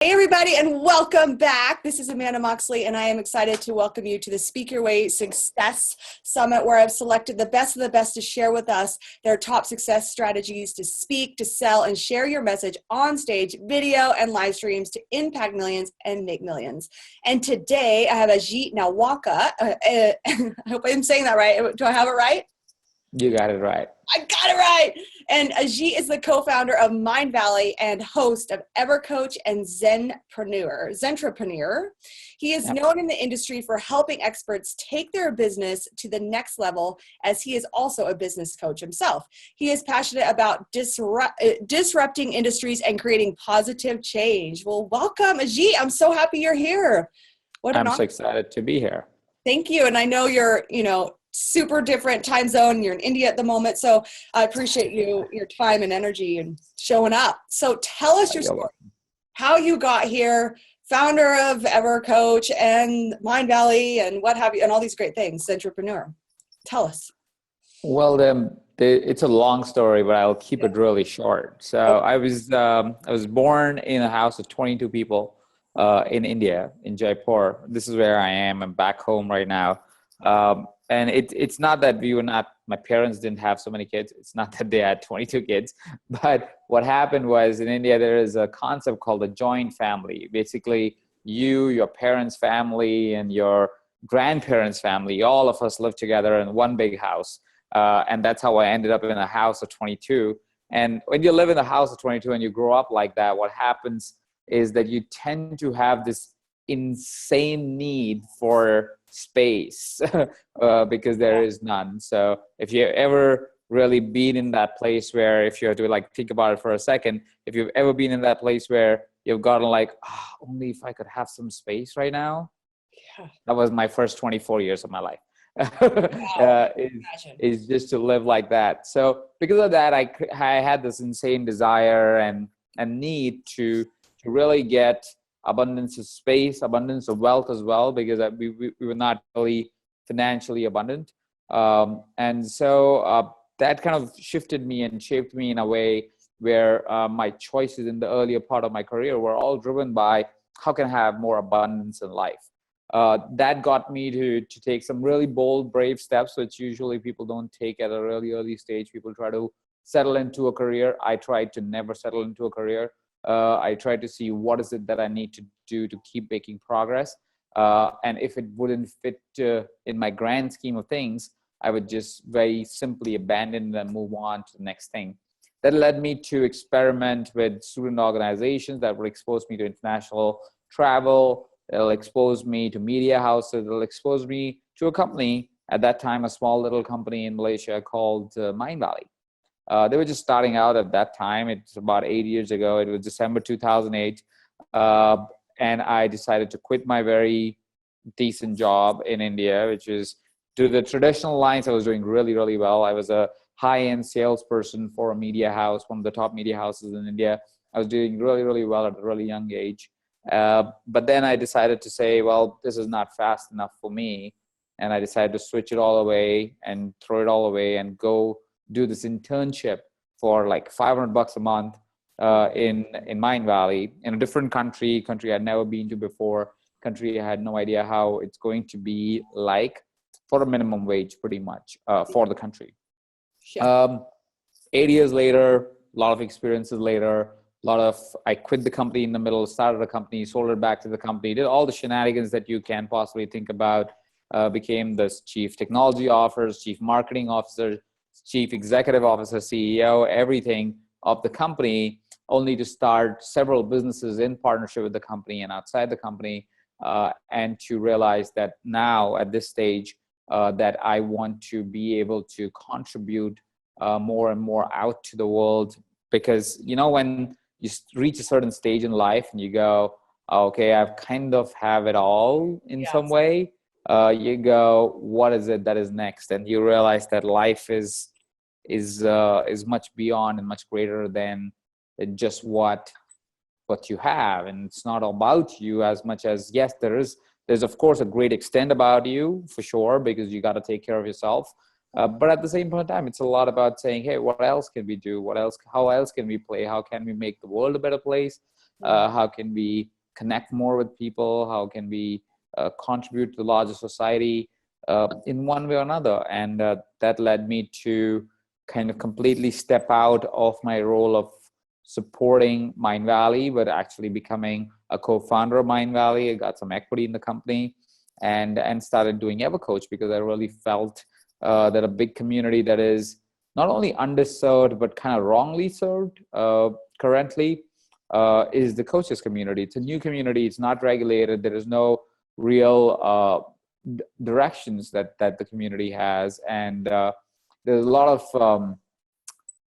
Hey everybody, and welcome back. This is Amanda Moxley, and I am excited to welcome you to the Speak Your Way Success Summit, where I've selected the best of the best to share with us their top success strategies to speak, to sell, and share your message on stage, video, and live streams to impact millions and make millions. And today I have Ajit Nawalkha. I hope I'm saying that right. Do I have it right? You got it right. I got it right. And Ajit is the co-founder of MINDVALLEY and host of EVERCOACH and ZENTREPRENEUR. He is known in the industry for helping experts take their business to the next level, as he is also a business coach himself. He is passionate about disrupting industries and creating positive change. Well, welcome, Ajit. I'm so happy you're here. I'm so excited to be here. Thank you. And I know you're, super different time zone. You're in India at the moment. So I appreciate your time and energy and showing up. So tell us your story, how you got here, founder of EVERCOACH and MINDVALLEY and what have you, and all these great things, ZENTREPRENEUR. Tell us. Well, it's a long story, but I'll keep it really short. So I was born in a house of 22 people in India, in Jaipur. This is where I am. I'm back home right now. And it's not that my parents didn't have so many kids. It's not that they had 22 kids. But what happened was, in India, there is a concept called a joint family. Basically, your parents' family, and your grandparents' family, all of us live together in one big house. And that's how I ended up in a house of 22. And when you live in a house of 22 and you grow up like that, what happens is that you tend to have this insane need for space because there is none. So if you ever really been in that place where, if you have to think about it for a second, if you've ever been in that place where you've gotten only if I could have some space right now. Yeah. That was my first 24 years of my life. Wow. Is just to live like that. So because of that, I had this insane desire and need to really get abundance of space, abundance of wealth as well, because we were not really financially abundant. And so that kind of shifted me and shaped me in a way where my choices in the earlier part of my career were all driven by how can I have more abundance in life. That got me to take some really bold, brave steps, which usually people don't take at a really early stage. People try to settle into a career. I tried to never settle into a career. I tried to see what is it that I need to do to keep making progress. And if it wouldn't fit in my grand scheme of things, I would just very simply abandon it and move on to the next thing. That led me to experiment with student organizations that would expose me to international travel. It'll expose me to media houses. It'll expose me to a company, at that time, a small little company in Malaysia called MINDVALLEY. They were just starting out at that time. It's about 8 years ago. It was December 2008. And I decided to quit my very decent job in India, which is, to the traditional lines, I was doing really, really well. I was a high-end salesperson for a media house, one of the top media houses in India. I was doing really, really well at a really young age. But then I decided to say, well, this is not fast enough for me. And I decided to switch it all away and throw it all away and go do this internship for $500 a month in MINDVALLEY, in a different country I'd never been to before, country I had no idea how it's going to be like, for a minimum wage pretty much for the country. Sure. 8 years later, a lot of experiences later, I quit the company in the middle, started a company, sold it back to the company, did all the shenanigans that you can possibly think about, became this chief technology officer, chief marketing officer, chief executive officer, CEO, everything of the company, only to start several businesses in partnership with the company and outside the company, and to realize that now at this stage that I want to be able to contribute more and more out to the world. Because when you reach a certain stage in life and you go, okay, I've kind of have it all in some way, you go, what is it that is next? And you realize that life is much beyond and much greater than just what you have. And it's not about you as much as, yes, there's of course a great extent about you, for sure, because you got to take care of yourself. But at the same point in time, it's a lot about saying, hey, what else can we do? How else can we play? How can we make the world a better place? How can we connect more with people? How can we contribute to the larger society in one way or another? And that led me to kind of completely step out of my role of supporting Mindvalley, but actually becoming a co-founder of Mindvalley. I got some equity in the company and started doing EverCoach because I really felt that a big community that is not only underserved, but kind of wrongly served currently is the coaches community. It's a new community. It's not regulated. There is no real directions that the community has. And there's a lot of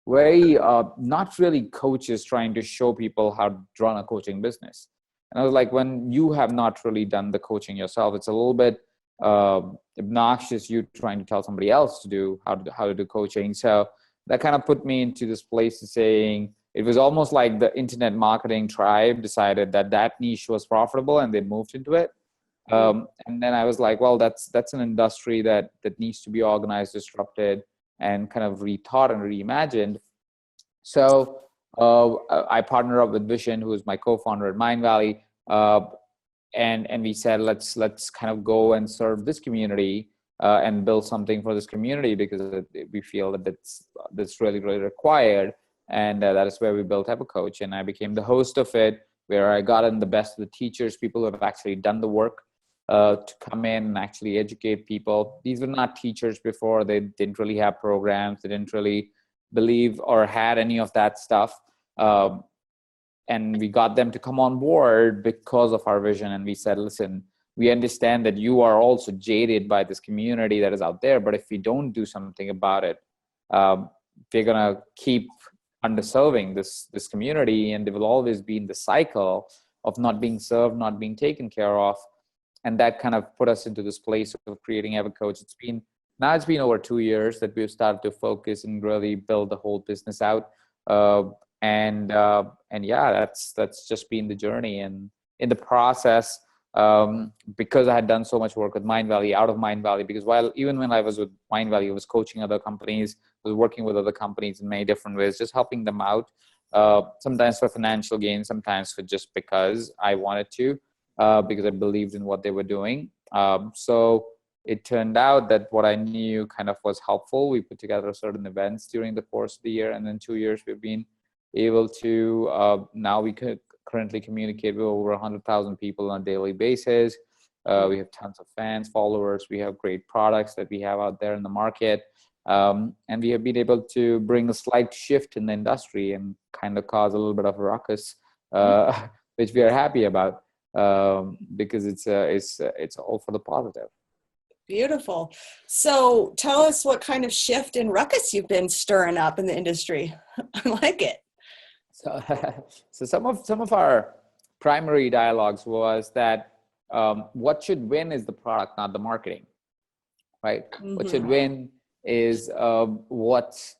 very not really coaches trying to show people how to run a coaching business. And I was like, when you have not really done the coaching yourself, it's a little bit obnoxious you trying to tell somebody else to do how to do coaching. So that kind of put me into this place of saying, it was almost like the internet marketing tribe decided that niche was profitable and they moved into it. And then I was like, well, that's an industry that needs to be organized, disrupted, and kind of rethought and reimagined. So I partnered up with Vishen, who is my co-founder at Mindvalley, and we said, let's kind of go and serve this community and build something for this community because we feel that that's really, really required. And that is where we built EverCoach. And I became the host of it, where I got in the best of the teachers, people who have actually done the work to come in and actually educate people. These were not teachers before. They didn't really have programs. They didn't really believe or had any of that stuff. And we got them to come on board because of our vision. And we said, listen, we understand that you are also jaded by this community that is out there. But if we don't do something about it, we're going to keep underserving this community, and there will always be in the cycle of not being served, not being taken care of. And that kind of put us into this place of creating EverCoach. It's been over 2 years that we've started to focus and really build the whole business out. And yeah, that's just been the journey. And in the process, because I had done so much work with Mindvalley, out of Mindvalley, because even when I was with Mindvalley, I was coaching other companies, I was working with other companies in many different ways, just helping them out, sometimes for financial gain, sometimes for just because I wanted to, because I believed in what they were doing. So it turned out that what I knew kind of was helpful. We put together certain events during the course of the year, and in 2 years we've been able to, now we could currently communicate with over 100,000 people on a daily basis. We have tons of fans, followers. We have great products that we have out there in the market. And we have been able to bring a slight shift in the industry and kind of cause a little bit of a ruckus, which we are happy about, because it's all for the positive. Beautiful. So tell us what kind of shift and ruckus you've been stirring up in the industry. I like it. So some of our primary dialogues was that what should win is the product, not the marketing, right? Mm-hmm. What should win is what's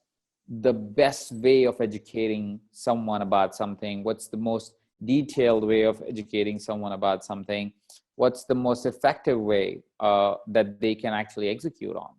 the best way of educating someone about something. What's the most detailed way of educating someone about something? What's the most effective way that they can actually execute on?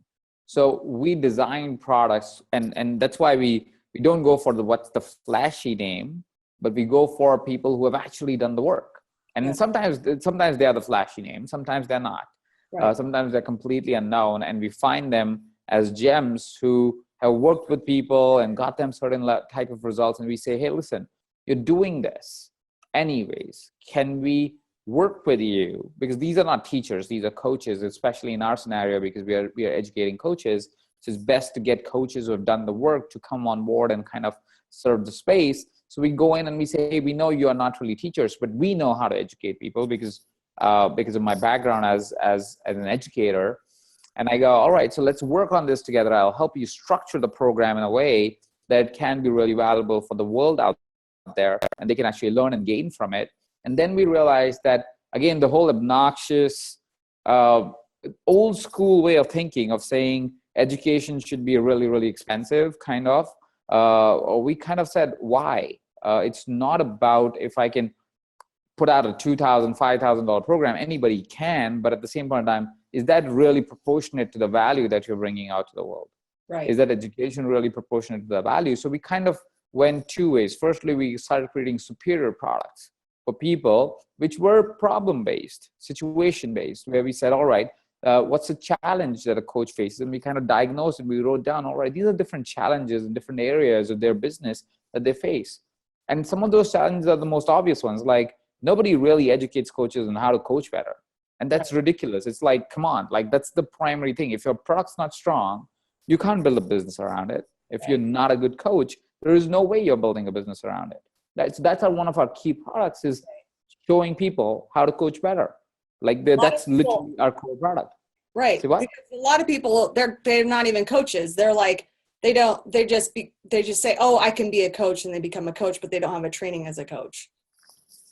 So we design products, and that's why we don't go for what's the flashy name, but we go for people who have actually done the work. And yeah. sometimes they are the flashy name, sometimes they're not. Right. Sometimes they're completely unknown, and we find them as gems who have worked with people and got them certain type of results. And we say, hey, listen, you're doing this anyways. Can we work with you? Because these are not teachers, these are coaches, especially in our scenario, because we are educating coaches. So it's best to get coaches who have done the work to come on board and kind of serve the space. So we go in and we say, hey, we know you are not really teachers, but we know how to educate people because of my background as an educator. And I go, all right, so let's work on this together. I'll help you structure the program in a way that can be really valuable for the world out there, and they can actually learn and gain from it. And then we realized that, again, the whole obnoxious, old school way of thinking of saying education should be really, really expensive, kind of, we kind of said, why? It's not about if I can put out a $2,000, $5,000 program, anybody can, but at the same point in time, is that really proportionate to the value that you're bringing out to the world? Right. Is that education really proportionate to the value? So we kind of went two ways. Firstly, we started creating superior products. for people which were problem-based, situation-based, where we said, all right, what's the challenge that a coach faces? And we kind of diagnosed and we wrote down, all right, these are different challenges in different areas of their business that they face. And some of those challenges are the most obvious ones, like nobody really educates coaches on how to coach better. And that's ridiculous. It's like, come on, like that's the primary thing. If your product's not strong, you can't build a business around it. If you're not a good coach, there is no way you're building a business around it. That's one of our key products, is showing people how to coach better. Like that's literally our core product. Right. Because a lot of people, they're not even coaches. They're like, they just say, oh, I can be a coach, and they become a coach, but they don't have a training as a coach.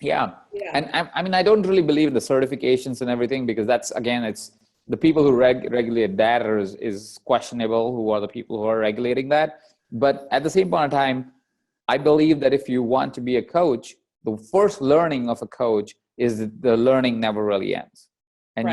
Yeah. And I mean, I don't really believe in the certifications and everything, because that's, again, it's the people who regulate that is questionable, who are the people who are regulating that. But at the same point in time, I believe that if you want to be a coach, the first learning of a coach is that the learning never really ends. And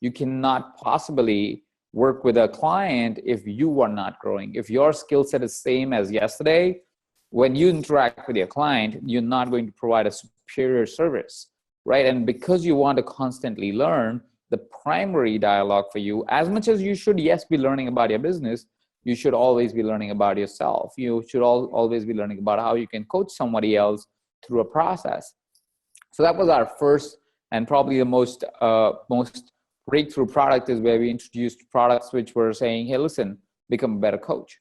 you cannot possibly work with a client if you are not growing. If your skill set is same as yesterday, when you interact with your client, you're not going to provide a superior service, right? And because you want to constantly learn, the primary dialogue for you, as much as you should, yes, be learning about your business, you should always be learning about yourself. You should always be learning about how you can coach somebody else through a process. So that was our first and probably the most breakthrough product, is where we introduced products which were saying, hey, listen, become a better coach,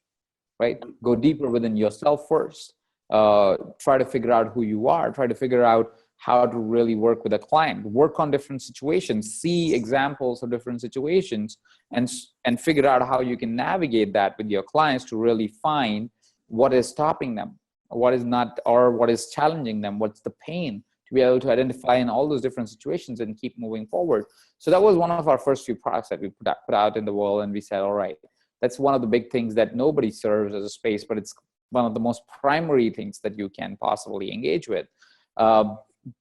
right? Go deeper within yourself first. Try to figure out who you are. Try to figure out how to really work with a client. Work on different situations. See examples of different situations, and figure out how you can navigate that with your clients to really find what is stopping them, what is not, or what is challenging them, what's the pain, to be able to identify in all those different situations and keep moving forward. So that was one of our first few products that we put out in the world, and we said, all right, that's one of the big things that nobody serves as a space, but it's one of the most primary things that you can possibly engage with.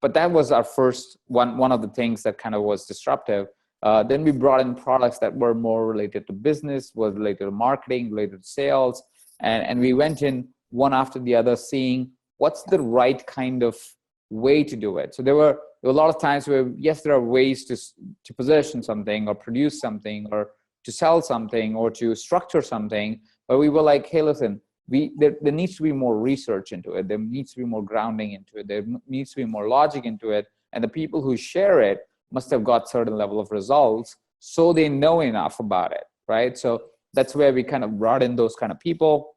But that was our first one of the things that kind of was disruptive. Then we brought in products that were more related to business, was related to marketing, related to sales. And we went in one after the other, seeing what's the right kind of way to do it. So there were a lot of times where, yes, there are ways to position something or produce something or to sell something or to structure something, but we were like, hey, listen, there needs to be more research into it. There needs to be more grounding into it. There needs to be more logic into it. And the people who share it must have got certain level of results, so they know enough about it, right? So that's where we kind of brought in those kind of people.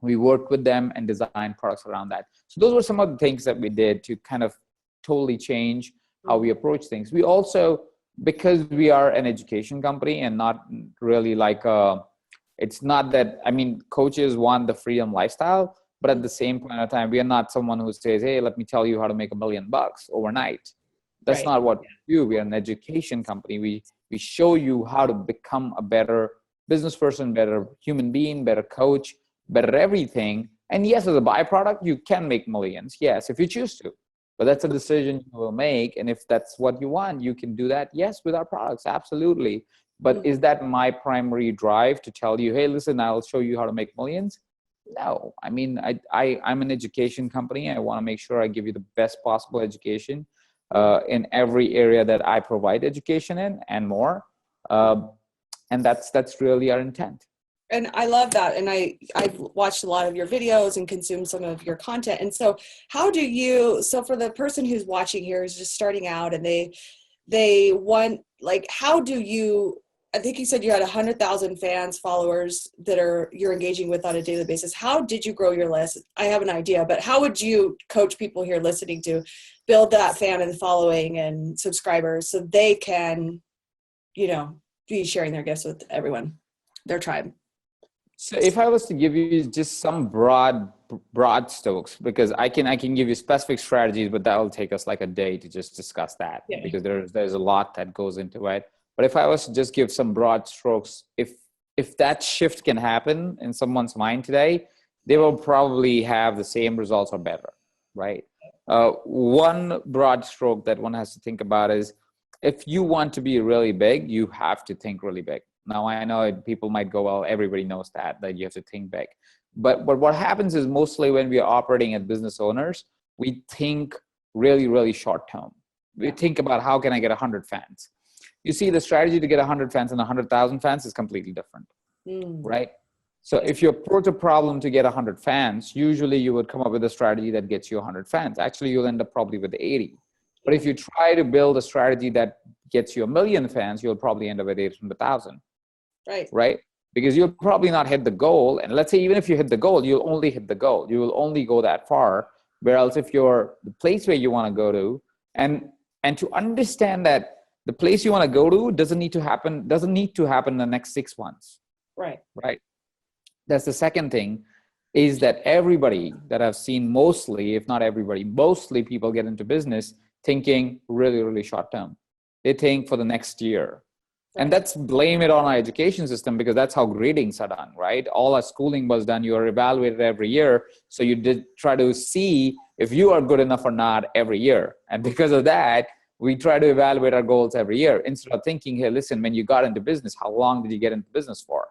We worked with them and designed products around that. So those were some of the things that we did to kind of totally change how we approach things. We also, because we are an education company and not really like it's not that, I mean, coaches want the freedom lifestyle, but at the same point in time, we are not someone who says, hey, let me tell you how to make $1 million overnight. That's not what we do. We are an education company. We show you how to become a better business person, better human being, better coach, better everything. And yes, as a byproduct, you can make millions. Yes, if you choose to. But that's a decision you will make. And if that's what you want, you can do that. Yes, with our products, absolutely. But is that my primary drive to tell you, hey, listen, I'll show you how to make millions? No. I mean, I'm an education company. I want to make sure I give you the best possible education in every area that I provide education in and more. And that's really our intent. And I love that. And I've watched a lot of your videos and consumed some of your content. And so so for the person who's watching here is just starting out and they want, like, I think you said you had 100,000 fans, followers that you're engaging with on a daily basis. How did you grow your list? I have an idea, but how would you coach people here listening to build that fan and following and subscribers so they can, be sharing their gifts with everyone, their tribe? So if I was to give you just some broad strokes, because I can give you specific strategies, but that will take us like a day to just discuss that, because there's a lot that goes into it. But if I was to just give some broad strokes, if that shift can happen in someone's mind today, they will probably have the same results or better, right? One broad stroke that one has to think about is, if you want to be really big, you have to think really big. Now, I know people might go, well, everybody knows that you have to think big. But what happens is, mostly when we are operating as business owners, we think really, really short term. We think about how can I get 100 fans? You see, the strategy to get 100 fans and 100,000 fans is completely different, right? So if you approach a problem to get 100 fans, usually you would come up with a strategy that gets you 100 fans. Actually, you'll end up probably with 80. But if you try to build a strategy that gets you 1,000,000 fans, you'll probably end up with 800,000. Right? Because you'll probably not hit the goal. And let's say even if you hit the goal, you'll only hit the goal. You will only go that far. Whereas if you're the place where you want to go to, and to understand that the place you want to go to doesn't need to happen in the next 6 months. Right. That's the second thing, is that everybody that I've seen, mostly, if not everybody, mostly people get into business thinking really, really short term. They think for the next year. And that's blame it on our education system, because that's how gradings are done, right? All our schooling was done. You are evaluated every year. So you did try to see if you are good enough or not every year. And because of that, we try to evaluate our goals every year instead of thinking, hey, listen, when you got into business, how long did you get into business for?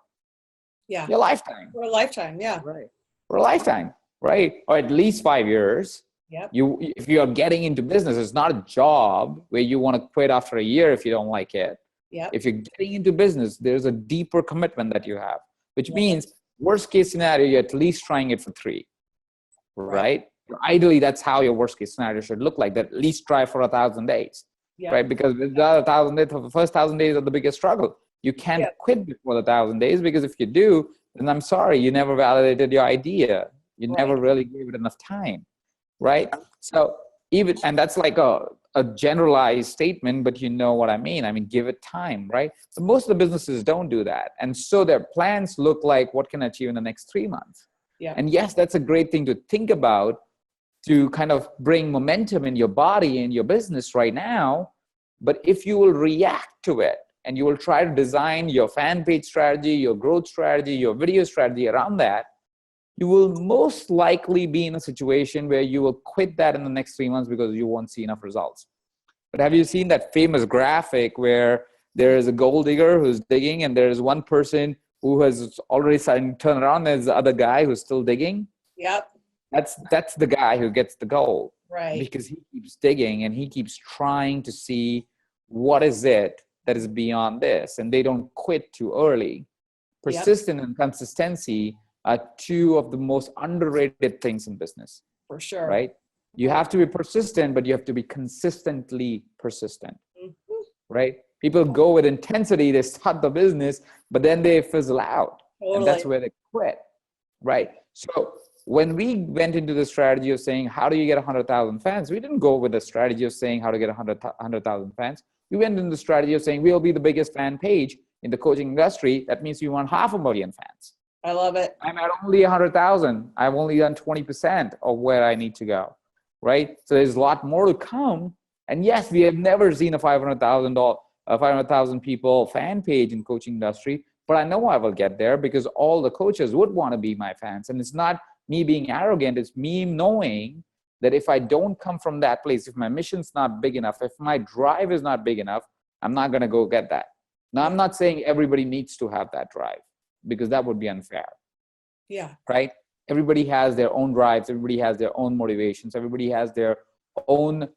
Yeah. Your lifetime. For a lifetime, yeah. Right. For a lifetime, right? Or at least 5 years. Yep. If you are getting into business, it's not a job where you want to quit after a year if you don't like it. Yep. If you're getting into business, there's a deeper commitment that you have, which means worst case scenario, you're at least trying it for 3, right? Ideally, that's how your worst case scenario should look like, that at least try for 1,000 days, right? Because the 1,000 days, the first 1,000 days are the biggest struggle. You can't quit before the 1,000 days, because if you do, then I'm sorry, you never validated your idea. You never really gave it enough time, right? So and that's like a generalized statement, but you know what I mean. I mean, give it time, right? So most of the businesses don't do that. And so their plans look like, what can I achieve in the next 3 months? And yes, that's a great thing to think about, to kind of bring momentum in your body and your business right now. But if you will react to it and you will try to design your fan page strategy, your growth strategy, your video strategy around that, you will most likely be in a situation where you will quit that in the next 3 months because you won't see enough results. But have you seen that famous graphic where there is a gold digger who's digging and there's one person who has already started to turn around, and there's the other guy who's still digging? Yep. That's the guy who gets the gold. Right. Because he keeps digging and he keeps trying to see what is it that is beyond this, and they don't quit too early. Persistence and consistency are 2 of the most underrated things in business. For sure. Right? You have to be persistent, but you have to be consistently persistent. Right? People go with intensity, they start the business, but then they fizzle out. And that's where they quit. Right? So when we went into the strategy of saying, how do you get 100,000 fans? We didn't go with the strategy of saying how to get 100,000 fans. We went into the strategy of saying, we'll be the biggest fan page in the coaching industry. That means we want 500,000 fans. I love it. I'm at only 100,000. I've only done 20% of where I need to go, right? So there's a lot more to come. And yes, we have never seen a 500,000 people fan page in coaching industry, but I know I will get there because all the coaches would want to be my fans. And it's not me being arrogant. It's me knowing that if I don't come from that place, if my mission's not big enough, if my drive is not big enough, I'm not going to go get that. Now, I'm not saying everybody needs to have that drive, because that would be unfair. Yeah. Right? Everybody has their own drives. Everybody has their own motivations. Everybody has their own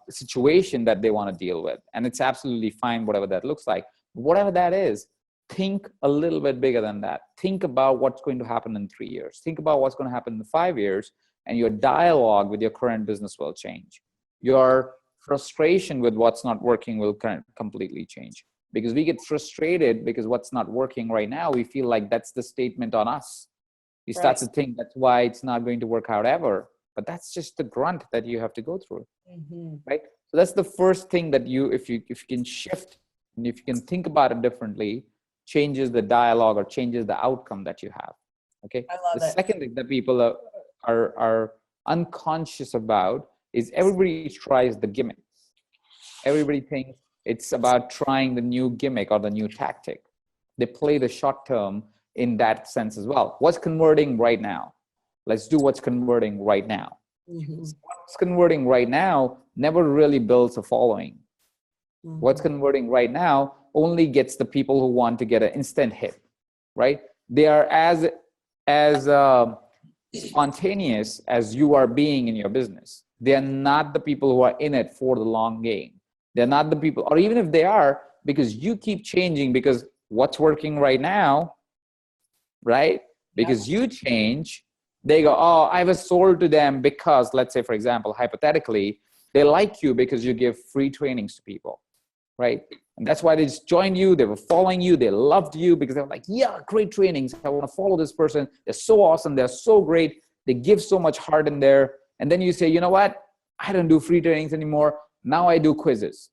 situation that they want to deal with. And it's absolutely fine, whatever that looks like. Whatever that is, think a little bit bigger than that. Think about what's going to happen in 3 years. Think about what's going to happen in 5 years, and your dialogue with your current business will change. Your frustration with what's not working will completely change. Because we get frustrated because what's not working right now, we feel like that's the statement on us. You start to think that's why it's not going to work out ever. But that's just the grunt that you have to go through, right? So that's the first thing that if you can shift, and if you can think about it differently, changes the dialogue or changes the outcome that you have. Okay. I love the second thing that people are unconscious about is everybody tries the gimmick. Everybody thinks it's about trying the new gimmick or the new tactic. They play the short term in that sense as well. What's converting right now? Let's do what's converting right now. What's converting right now never really builds a following. What's converting right now only gets the people who want to get an instant hit, right? They are as spontaneous as you are being in your business. They're not the people who are in it for the long game. They're not the people, or even if they are, because you keep changing, because what's working right now, right? Because you change, they go, oh, I was sold to them because, let's say, for example, hypothetically, they like you because you give free trainings to people, right? And that's why they just joined you. They were following you. They loved you because they were like, yeah, great trainings. I want to follow this person. They're so awesome. They're so great. They give so much heart in there. And then you say, you know what? I don't do free trainings anymore. Now I do quizzes.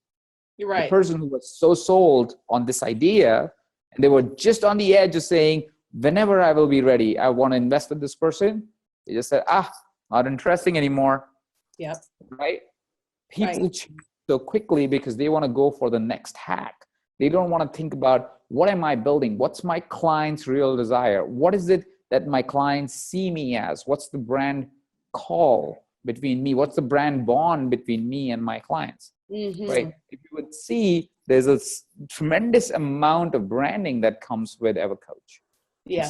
You're right. The person who was so sold on this idea, and they were just on the edge of saying, whenever I will be ready, I want to invest with this person. They just said, not interesting anymore. Yep. Right? People change so quickly because they want to go for the next hack. They don't want to think about, what am I building? What's my client's real desire? What is it that my clients see me as? What's the brand call between me? What's the brand bond between me and my clients? Right? If you would see, there's a tremendous amount of branding that comes with EverCoach. Yes.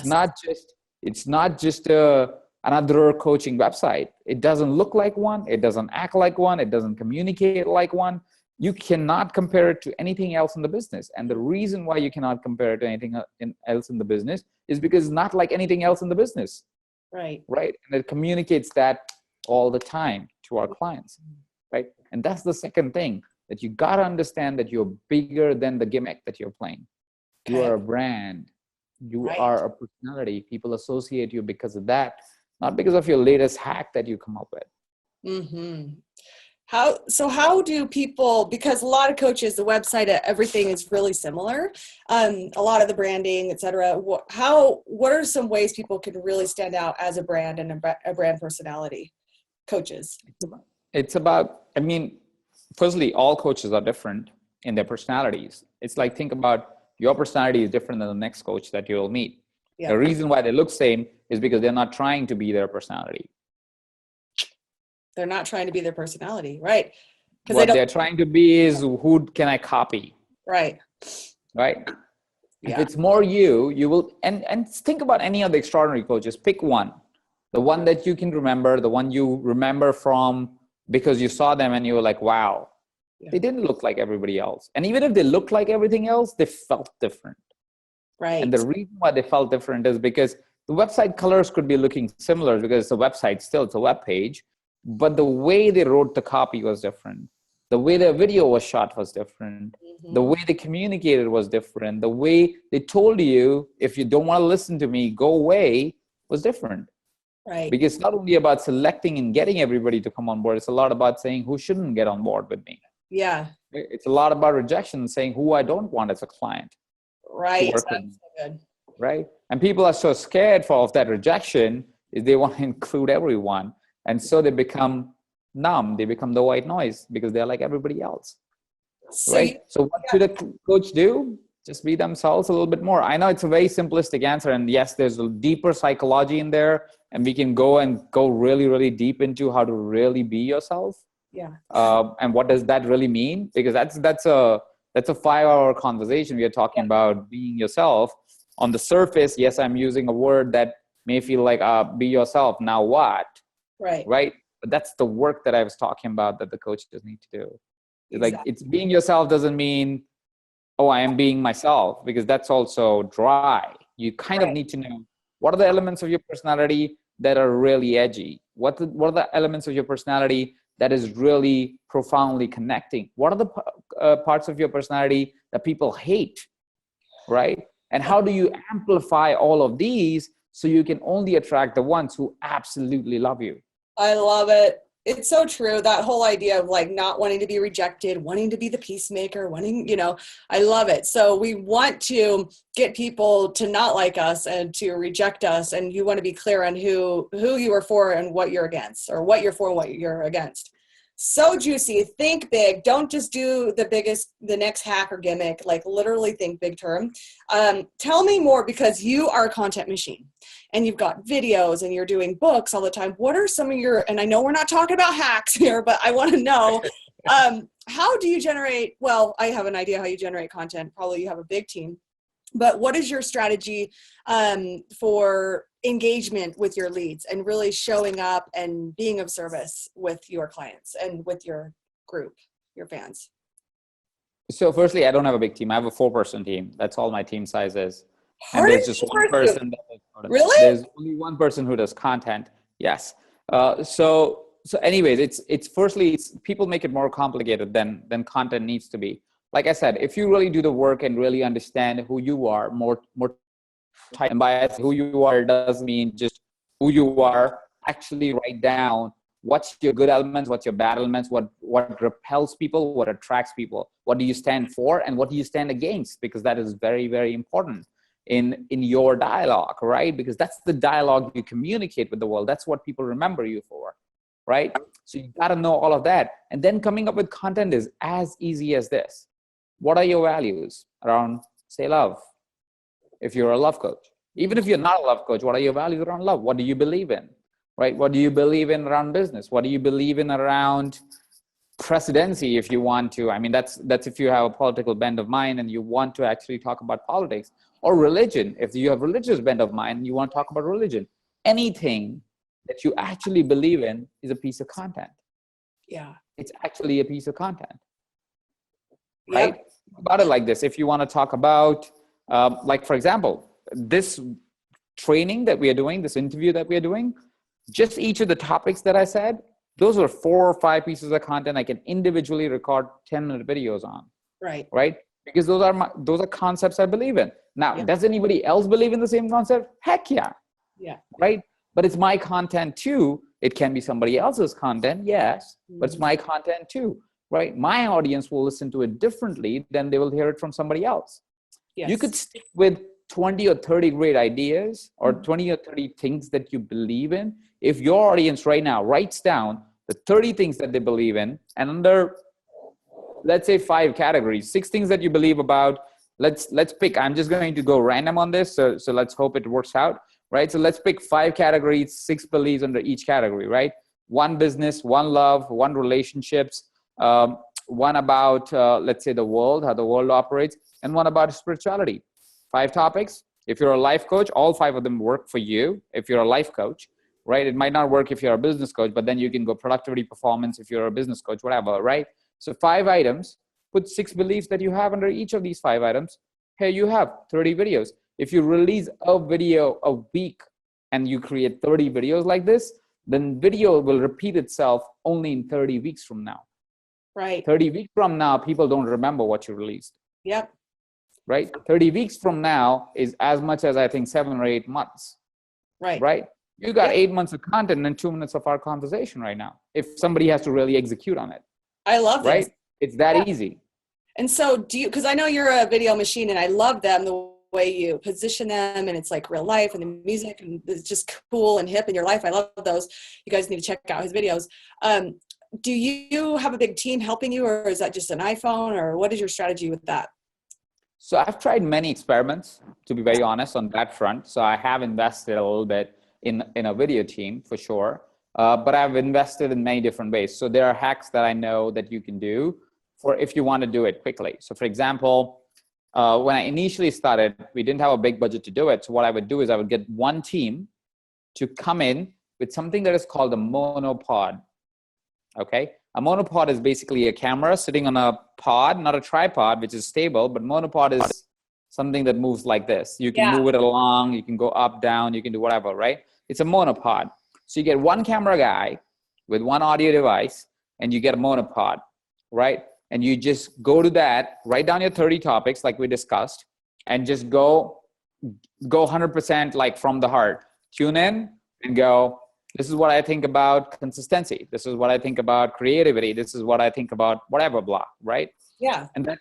It's not just another coaching website. It doesn't look like one. It doesn't act like one. It doesn't communicate like one. You cannot compare it to anything else in the business. And the reason why you cannot compare it to anything else in the business is because it's not like anything else in the business. Right. Right. And it communicates that all the time to our clients. Right. And that's the second thing, that you got to understand that you're bigger than the gimmick that you're playing. You are a brand. You are a personality. People associate you because of that, not because of your latest hack that you come up with. How do people, because a lot of coaches, the website, everything is really similar. A lot of the branding, et cetera. What are some ways people can really stand out as a brand and a brand personality? Coaches. It's about, I mean, firstly, all coaches are different in their personalities. It's like, think about, your personality is different than the next coach that you'll meet. Yeah. The reason why they look same is because they're not trying to be their personality. They're not trying to be their personality, right? What they're trying to be is, who can I copy? Right. Right. Yeah. If it's more you will, and think about any of the extraordinary coaches. Pick one, the one that you can remember, the one you remember from because you saw them and you were like, wow. Yeah. They didn't look like everybody else. And even if they looked like everything else, they felt different. Right. And the reason why they felt different is because the website colors could be looking similar because it's a website, still it's a web page, but the way they wrote the copy was different. The way their video was shot was different. The way they communicated was different. The way they told you, if you don't want to listen to me, go away, was different. Right. Because it's not only about selecting and getting everybody to come on board. It's a lot about saying who shouldn't get on board with me. Yeah. It's a lot about rejection, saying who I don't want as a client. Right. That's so good. Right. And people are so scared of that rejection, is they want to include everyone. And so they become numb. They become the white noise because they're like everybody else. Right. So what should a coach do? Just be themselves a little bit more. I know it's a very simplistic answer. And yes, there's a deeper psychology in there. And we can go really, really deep into how to really be yourself. Yeah. And what does that really mean? Because that's a 5-hour conversation. We are talking about being yourself. On the surface, yes, I'm using a word that may feel like be yourself. Now what? Right. Right. But that's the work that I was talking about that the coaches need to do. Exactly. Like, it's being yourself doesn't mean, oh, I am being myself, because that's also dry. You kind of need to know, what are the elements of your personality that are really edgy? What are the elements of your personality that is really profoundly connecting? What are the parts of your personality that people hate, right? And how do you amplify all of these so you can only attract the ones who absolutely love you? I love it. It's so true. That whole idea of like not wanting to be rejected, wanting to be the peacemaker, I love it. So we want to get people to not like us and to reject us. And you want to be clear on who you are for and what you're against, or what you're for and what you're against. So juicy. Think big. Don't just do the next hack or gimmick. Like, literally think big term. Tell me more, because you are a content machine and you've got videos and you're doing books all the time. What are some of and I know we're not talking about hacks here, but I want to know, how do you generate, well, I have an idea how you generate content. Probably you have a big team, but what is your strategy for engagement with your leads and really showing up and being of service with your clients and with your group, your fans? So firstly, I don't have a big team. I have a 4-person team. That's all my team size is. And Pardon? there's just one person. Really? There's only one person who does content. Yes. So anyways, it's firstly, people make it more complicated than content needs to be. Like I said, if you really do the work and really understand who you are more tight, and by who you are doesn't mean just who you are, actually write down what's your good elements, what's your bad elements, what repels people, what attracts people, what do you stand for, and what do you stand against, because that is very, very important in your dialogue, right? Because that's the dialogue you communicate with the world. That's what people remember you for, right? So you got to know all of that. And then coming up with content is as easy as this. What are your values around, say, love? If you're a love coach, even if you're not a love coach, what are your values around love? What do you believe in, right? What do you believe in around business? What do you believe in around presidency, if you want to? I mean, that's if you have a political bent of mind and you want to actually talk about politics. Or religion, if you have religious bent of mind and you want to talk about religion. Anything that you actually believe in is a piece of content. Yeah. It's actually a piece of content, Yep. right? About it like this. If you want to talk about, like, for example, this training that we are doing, this interview that we are doing, just each of the topics that I said, those were 4 or 5 pieces of content I can individually record 10-minute videos on. Right. Right? Because those are concepts I believe in. Now, does anybody else believe in the same concept? Heck yeah. Yeah. Right? But it's my content too. It can be somebody else's content, yes, but it's my content too, right? My audience will listen to it differently than they will hear it from somebody else. Yes. You could stick with 20 or 30 great ideas or 20 or 30 things that you believe in. If your audience right now writes down the 30 things that they believe in, and under, let's say, 5 categories, 6 things that you believe about, let's pick, I'm just going to go random on this, so let's hope it works out, right? So let's pick 5 categories, 6 beliefs under each category, right? 1 business, 1 love, 1 relationships, 1 about, let's say, the world, how the world operates, and 1 about spirituality. 5 topics. If you're a life coach, all 5 of them work for you. If you're a life coach, right? It might not work if you're a business coach, but then you can go productivity, performance, if you're a business coach, whatever, right? So 5 items, put 6 beliefs that you have under each of these 5 items. Here you have 30 videos. If you release a video a week and you create 30 videos like this, then video will repeat itself only in 30 weeks from now. Right. 30 weeks from now, people don't remember what you released. Yep. Right? 30 weeks from now is as much as, I think, 7 or 8 months. Right. Right? You got 8 months of content and 2 minutes of our conversation right now, if somebody has to really execute on it. I love this. Right? It's that easy. And so because I know you're a video machine and I love them, the way you position them, and it's like real life, and the music, and it's just cool and hip in your life. I love those. You guys need to check out his videos. Do you have a big team helping you, or is that just an iPhone, or what is your strategy with that? So I've tried many experiments, to be very honest, on that front. So I have invested a little bit in a video team for sure, but I've invested in many different ways. So there are hacks that I know that you can do for if you want to do it quickly. So for example, when I initially started, we didn't have a big budget to do it. So what I would do is I would get one team to come in with something that is called a monopod. Okay, a monopod is basically a camera sitting on a pod, not a tripod, which is stable, but monopod is something that moves like this. You can move it along, you can go up, down, you can do whatever, right? It's a monopod. So you get one camera guy with one audio device, and you get a monopod, right? And you just go to that, write down your 30 topics like we discussed, and just go 100% like from the heart. Tune in and go, this is what I think about consistency. This is what I think about creativity. This is what I think about whatever block, right? Yeah. And that's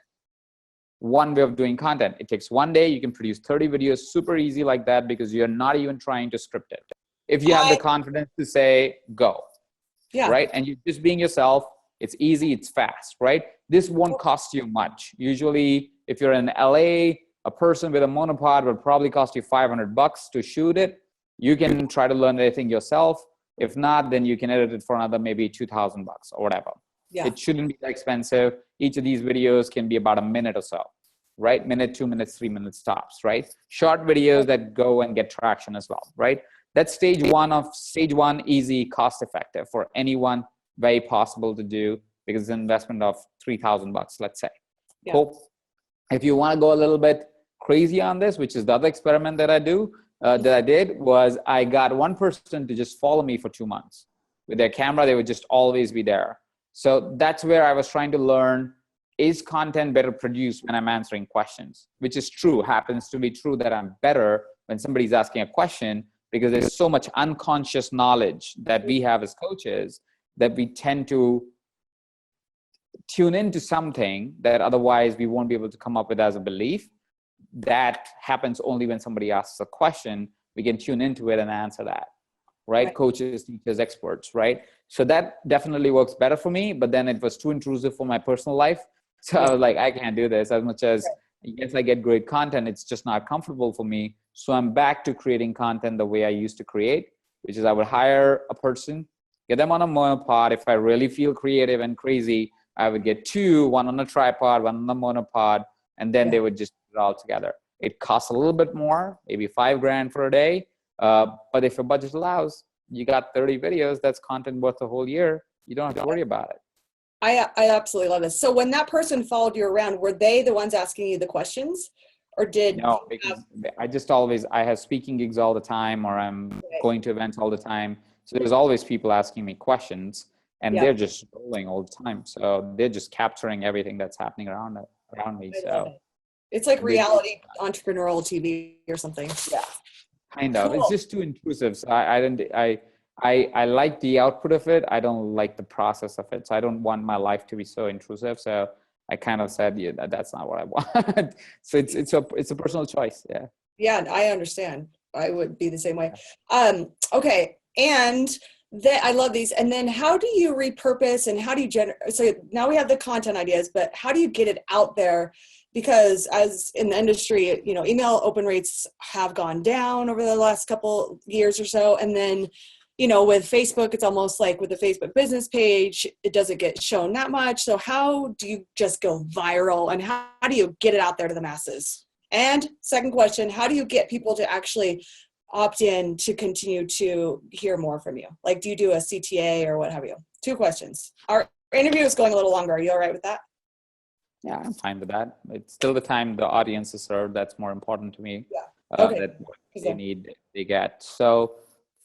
one way of doing content. It takes 1 day. You can produce 30 videos super easy like that because you're not even trying to script it. If you have the confidence to say, go, right? And you're just being yourself. It's easy. It's fast, right? This won't cost you much. Usually, if you're in LA, a person with a monopod would probably cost you $500 to shoot it. You can try to learn anything yourself. If not, then you can edit it for another maybe $2,000 or whatever. Yeah. It shouldn't be that expensive. Each of these videos can be about a minute or so. right? Minute, 2 minutes, 3 minutes tops, right? Short videos that go and get traction as well, right? That's stage one, easy, cost effective for anyone, very possible to do because it's an investment of $3,000, let's say. Yeah. Cool. If you want to go a little bit crazy on this, which is the other experiment that I did, was I got one person to just follow me for 2 months. With their camera, they would just always be there. So that's where I was trying to learn, is content better produced when I'm answering questions? Which is true, happens to be true that I'm better when somebody's asking a question, because there's so much unconscious knowledge that we have as coaches that we tend to tune into something that otherwise we won't be able to come up with as a belief. That happens only when somebody asks a question. We can tune into it and answer that, right? Coaches, teachers, experts, right? So that definitely works better for me, but then it was too intrusive for my personal life. So I was like, I can't do this. As much as, yes, I get great content, it's just not comfortable for me. So I'm back to creating content the way I used to create, which is I would hire a person, get them on a monopod. If I really feel creative and crazy, I would get two, one on a tripod, one on the monopod, and then they would just put it all together. It costs a little bit more, maybe $5,000 for a day. But if your budget allows, you got 30 videos, that's content worth a whole year. You don't have to worry about it. I absolutely love this. So when that person followed you around, were they the ones asking you the questions, or did no? Because I have speaking gigs all the time, or I'm going to events all the time. So there's always people asking me questions, and they're just rolling all the time. So they're just capturing everything that's happening around me. So it's like reality entrepreneurial TV or something. Yeah, kind of. Cool. It's just too intrusive. So I like the output of it. I don't like the process of it. So I don't want my life to be so intrusive. So I kind of said, yeah, that's not what I want. So it's a personal choice. Yeah. Yeah, I understand. I would be the same way. Okay. And I love these. And then how do you repurpose and how do you generate? So now we have the content ideas, but how do you get it out there? Because as in the industry, email open rates have gone down over the last couple years or so. And then, with Facebook, it's almost like with the Facebook business page, it doesn't get shown that much. So how do you just go viral, and how do you get it out there to the masses? And second question, how do you get people to actually opt in to continue to hear more from you? Like, do you do a CTA or what have you? 2 questions. Our interview is going a little longer. Are you all right with that? Yeah, I'm fine with that. It's still the time the audience is served that's more important to me. Yeah. Okay. That what they need, they get. So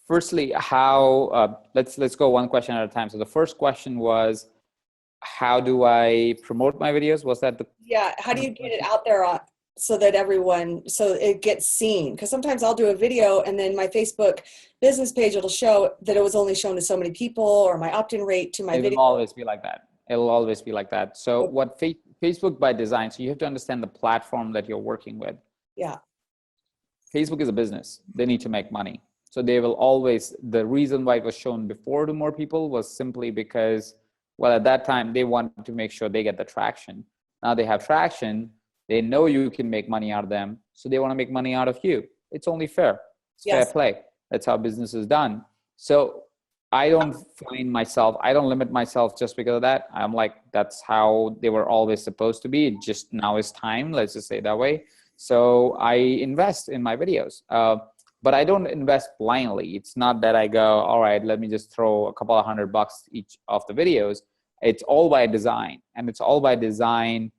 firstly, how, let's go one question at a time. So the first question was, how do I promote my videos? Was that the? Yeah. How do you get it out there so that so it gets seen? Because sometimes I'll do a video and then my Facebook business page, it'll show that it was only shown to so many people, or my opt-in rate to my video. It will always be like that. It'll always be like that. So what Facebook by design, so you have to understand the platform that you're working with. Yeah. Facebook is a business. They need to make money. So they will always, the reason why it was shown before to more people was simply because, well, at that time, they wanted to make sure they get the traction. Now they have traction. They know you can make money out of them. So they want to make money out of you. It's only fair. It's fair play. That's how business is done. So I don't limit myself just because of that. I'm like, that's how they were always supposed to be. It just now is time. Let's just say it that way. So I invest in my videos. But I don't invest blindly. It's not that I go, all right, let me just throw a couple of $100 each of the videos. It's all by design. And it's all by design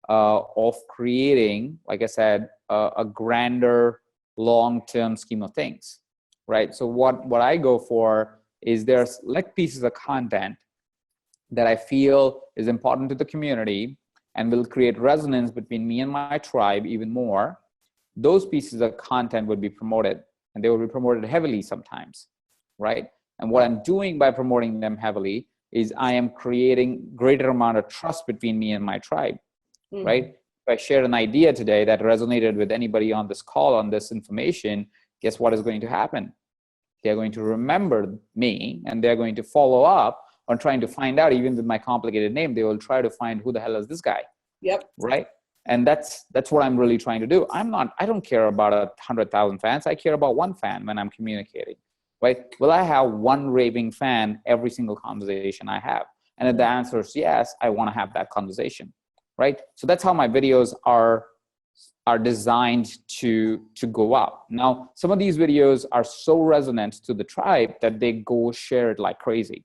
of creating, like I said, a grander long-term scheme of things, right? So what I go for is there's select pieces of content that I feel is important to the community and will create resonance between me and my tribe even more. Those pieces of content would be promoted, and they will be promoted heavily sometimes, right? And what I'm doing by promoting them heavily is I am creating greater amount of trust between me and my tribe, right? If I share an idea today that resonated with anybody on this call, on this information, guess what is going to happen? They're going to remember me, and they're going to follow up on trying to find out, even with my complicated name, they will try to find who the hell is this guy. Yep. Right? And that's what I'm really trying to do. I don't care about 100,000 fans. I care about one fan when I'm communicating, right? Will I have one raving fan every single conversation I have? And if the answer is yes, I want to have that conversation, right? So that's how my videos are are designed to go up. Now, some of these videos are so resonant to the tribe that they go share it like crazy.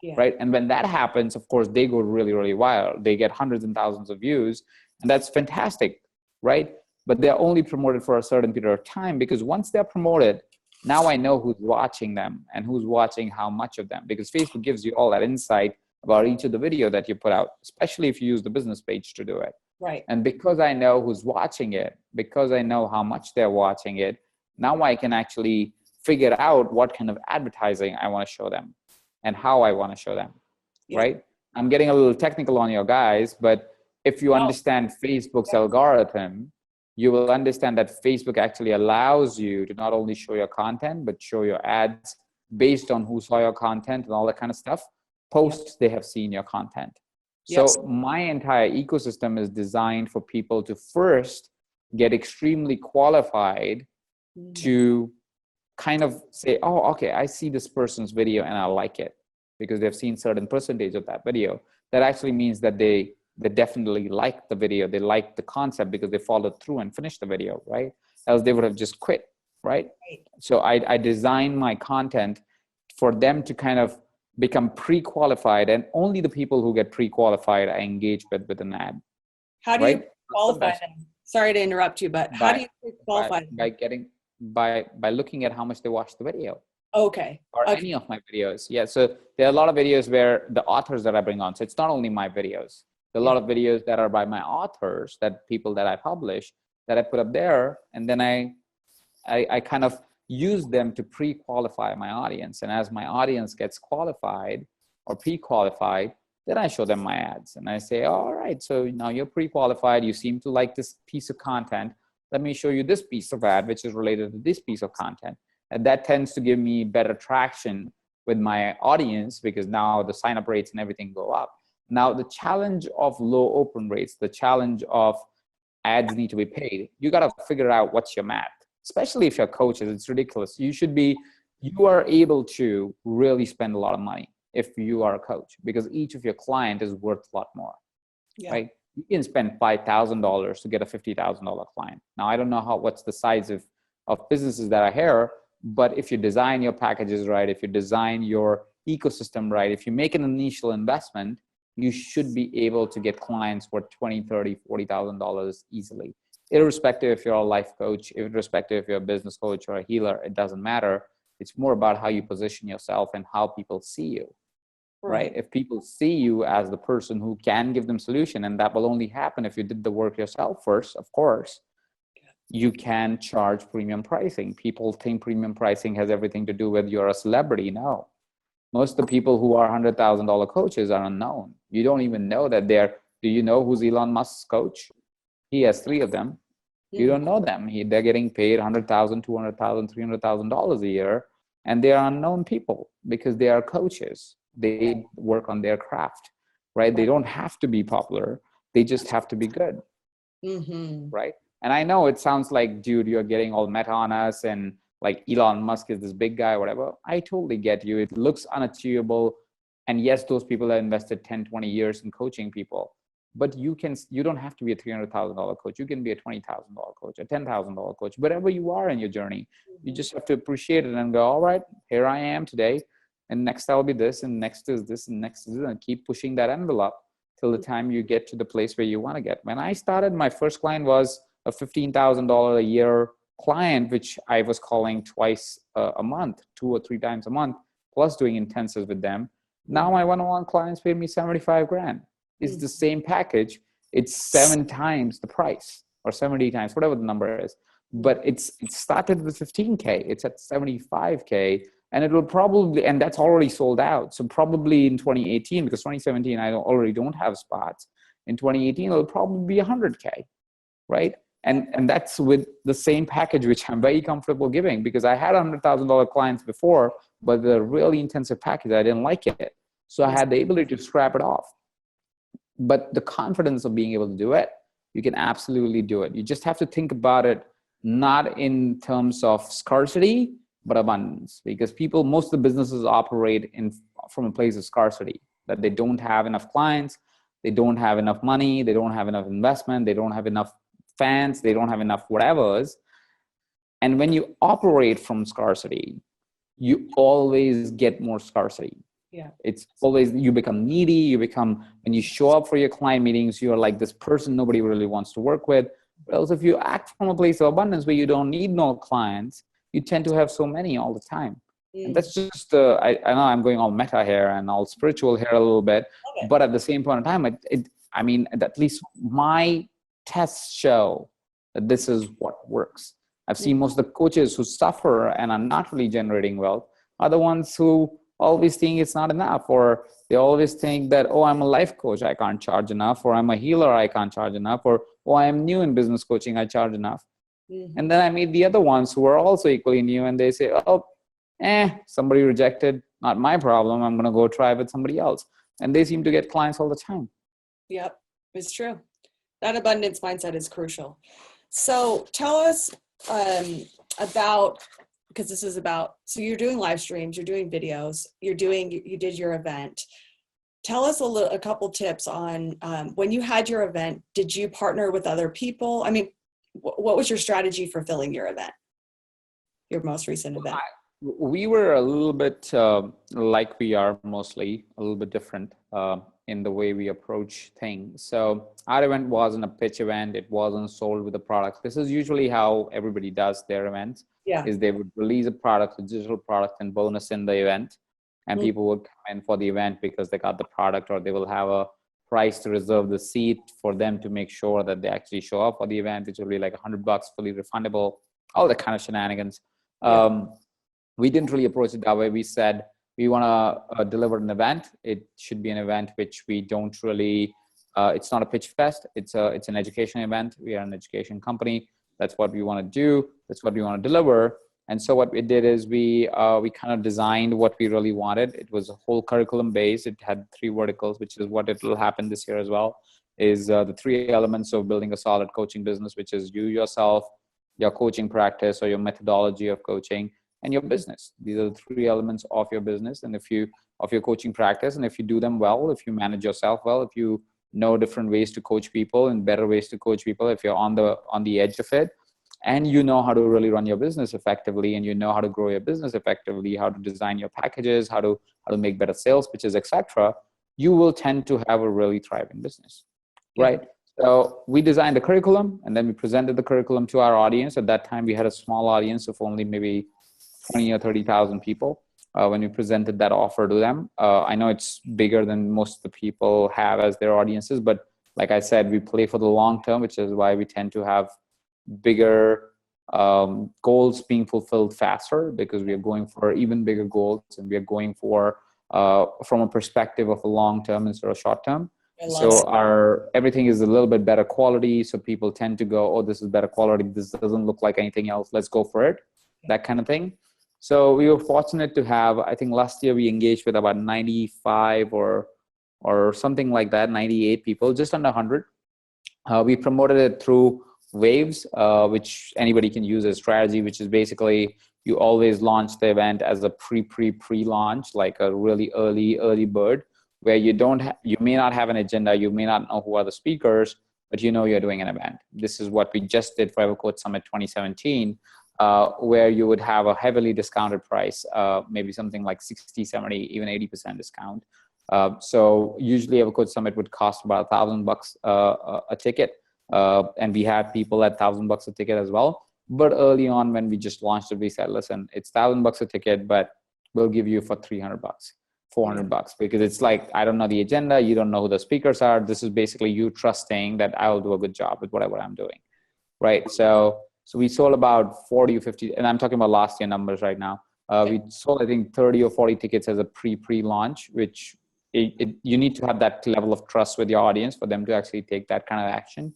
Yeah. Right? And when that happens, of course, they go really, really wild. They get hundreds and thousands of views, and that's fantastic, right? But they're only promoted for a certain period of time, because once they're promoted, now I know who's watching them and who's watching how much of them, because Facebook gives you all that insight about each of the video that you put out, especially if you use the business page to do it. Right. And because I know who's watching it, because I know how much they're watching it, now I can actually figure out what kind of advertising I want to show them and how I want to show them, right? I'm getting a little technical on you guys, but if you understand Facebook's algorithm, you will understand that Facebook actually allows you to not only show your content, but show your ads based on who saw your content and all that kind of stuff, post they have seen your content. So my entire ecosystem is designed for people to first get extremely qualified to kind of say, oh, okay, I see this person's video and I like it because they've seen certain percentage of that video. That actually means that they definitely like the video. They like the concept because they followed through and finished the video, right? Else they would have just quit, right? So I design my content for them to kind of become pre-qualified, and only the people who get pre-qualified I engage with an ad. How do you qualify them? Sorry to interrupt you, but how do you pre-qualify them? By looking at how much they watch the video. Okay. Or any of my videos. Yeah. So there are a lot of videos where the authors that I bring on, so it's not only my videos. There are a lot of videos that are by my authors, that people that I publish, that I put up there, and then I kind of use them to pre-qualify my audience. And as my audience gets qualified or pre-qualified, then I show them my ads. And I say, all right, so now you're pre-qualified. You seem to like this piece of content. Let me show you this piece of ad, which is related to this piece of content. And that tends to give me better traction with my audience, because now the sign-up rates and everything go up. Now, the challenge of low open rates, the challenge of ads need to be paid, you got to figure out what's your math. Especially if you're coaches, it's ridiculous. You are able to really spend a lot of money if you are a coach, because each of your client is worth a lot more, right? You can spend $5,000 to get a $50,000 client. Now, I don't know what's the size of businesses that are here, but if you design your packages right, if you design your ecosystem right, if you make an initial investment, you should be able to get clients for $20,000, $30,000, $40,000 easily. Irrespective if you're a life coach, irrespective if you're a business coach or a healer, it doesn't matter. It's more about how you position yourself and how people see you, right? If people see you as the person who can give them solution, and that will only happen if you did the work yourself first, of course, you can charge premium pricing. People think premium pricing has everything to do with you're a celebrity. No. Most of the people who are $100,000 coaches are unknown. You don't even know that do you know who's Elon Musk's coach? He has 3 of them. You don't know them. They're getting paid $100,000, $200,000, $300,000 a year, and they are unknown people because they are coaches. They work on their craft, right? They don't have to be popular. They just have to be good, right? And I know it sounds like, dude, you're getting all meta on us and like Elon Musk is this big guy or whatever. I totally get you. It looks unachievable. And yes, those people have invested 10, 20 years in coaching people. But you don't have to be a $300,000 coach. You can be a $20,000 coach, a $10,000 coach, wherever you are in your journey. You just have to appreciate it and go, all right, here I am today. And next I'll be this, and next is this, and next is this, and keep pushing that envelope till the time you get to the place where you want to get. When I started, my first client was a $15,000 a year client, which I was calling twice a month, 2 or 3 times a month, plus doing intensives with them. Now my one-on-one clients pay me 75 grand. It's the same package. It's 7 times the price, or 70 times, whatever the number is. But it started with 15K. It's at 75K, and it will probably, and that's already sold out. So probably in 2018, because 2017 I already don't have spots. In 2018 it'll probably be 100K, right? And that's with the same package, which I'm very comfortable giving, because I had $100,000 clients before, but the really intensive package, I didn't like it. So I had the ability to scrap it off. But the confidence of being able to do it, you can absolutely do it. You just have to think about it, not in terms of scarcity, but abundance, because most of the businesses operate from a place of scarcity, that they don't have enough clients, they don't have enough money, they don't have enough investment, they don't have enough fans, they don't have enough whatevers. And when you operate from scarcity, you always get more scarcity. Yeah. It's always, you become needy, you become, when you show up for your client meetings, you're like this person nobody really wants to work with. But also if you act from a place of abundance where you don't need no clients, you tend to have so many all the time. And that's just, I know I'm going all meta here and all spiritual here a little bit, but at the same point in time, I mean, at least my tests show that this is what works. I've seen most of the coaches who suffer and are not really generating wealth are the ones who always think it's not enough, or they always think that, oh, I'm a life coach, I can't charge enough, or I'm a healer, I can't charge enough, or, oh, I'm new in business coaching, I charge enough. And then I meet the other ones who are also equally new and they say, oh, somebody rejected, not my problem, I'm going to go try with somebody else. And they seem to get clients all the time. Yep, it's true. That abundance mindset is crucial. So tell us about, because this is about, so you're doing live streams, you're doing videos, you did your event. Tell us a couple tips on when you had your event, did you partner with other people? I mean, what was your strategy for filling your event, your most recent event? We were a little bit like we are mostly, a little bit different in the way we approach things. So our event wasn't a pitch event. It wasn't sold with a product. This is usually how everybody does their events. Yeah. Is they would release a product, a digital product and bonus in the event. And people would come in for the event because they got the product, or they will have a price to reserve the seat for them to make sure that they actually show up for the event, which will be like $100, fully refundable, all that kind of shenanigans. Yeah. We didn't really approach it that way. We said, we want to deliver an event. It should be an event which we don't really, it's not a pitch fest. It's an education event. We are an education company. That's what we want to do. That's what we want to deliver. And so what we did is we kind of designed what we really wanted. It was a whole curriculum based. It had 3 verticals, which is what it will happen this year as well, is the 3 elements of building a solid coaching business, which is you yourself, your coaching practice or your methodology of coaching, and your business. These are the 3 elements of your business and of your coaching practice. And if you do them well, if you manage yourself well, if you know different ways to coach people and better ways to coach people, if you're on the edge of it, and you know how to really run your business effectively, and you know how to grow your business effectively, how to design your packages, how to make better sales pitches, etc., you will tend to have a really thriving business, right? So we designed the curriculum, and then we presented the curriculum to our audience. At that time, we had a small audience of only maybe 20 or 30,000 people when we presented that offer to them. I know it's bigger than most of the people have as their audiences, but like I said, we play for the long term, which is why we tend to have bigger goals being fulfilled faster, because we are going for even bigger goals, and we are going for from a perspective of a long term instead of short term. So everything is a little bit better quality. So people tend to go, oh, this is better quality. This doesn't look like anything else. Let's go for it. That kind of thing. So we were fortunate to have, I think last year we engaged with about 95 or something like that, 98 people, just under 100. We promoted it through waves, which anybody can use as strategy, which is basically you always launch the event as a pre-launch, like a really early bird, where you may not have an agenda, you may not know who are the speakers, but you know you're doing an event. This is what we just did for EVERCOACH Summit 2017, where you would have a heavily discounted price, maybe something like 60, 70, even 80% discount. So usually EVERCOACH Summit would cost about $1,000 a ticket. And we had people at $1,000 a ticket as well. But early on, when we just launched it, we said, listen, it's $1,000 a ticket, but we'll give you for $300, $400, because it's like, I don't know the agenda. You don't know who the speakers are. This is basically you trusting that I will do a good job with whatever I'm doing. Right. So we sold about 40 or 50, and I'm talking about last year numbers right now. We sold, I think, 30 or 40 tickets as a pre-launch, which you need to have that level of trust with your audience for them to actually take that kind of action.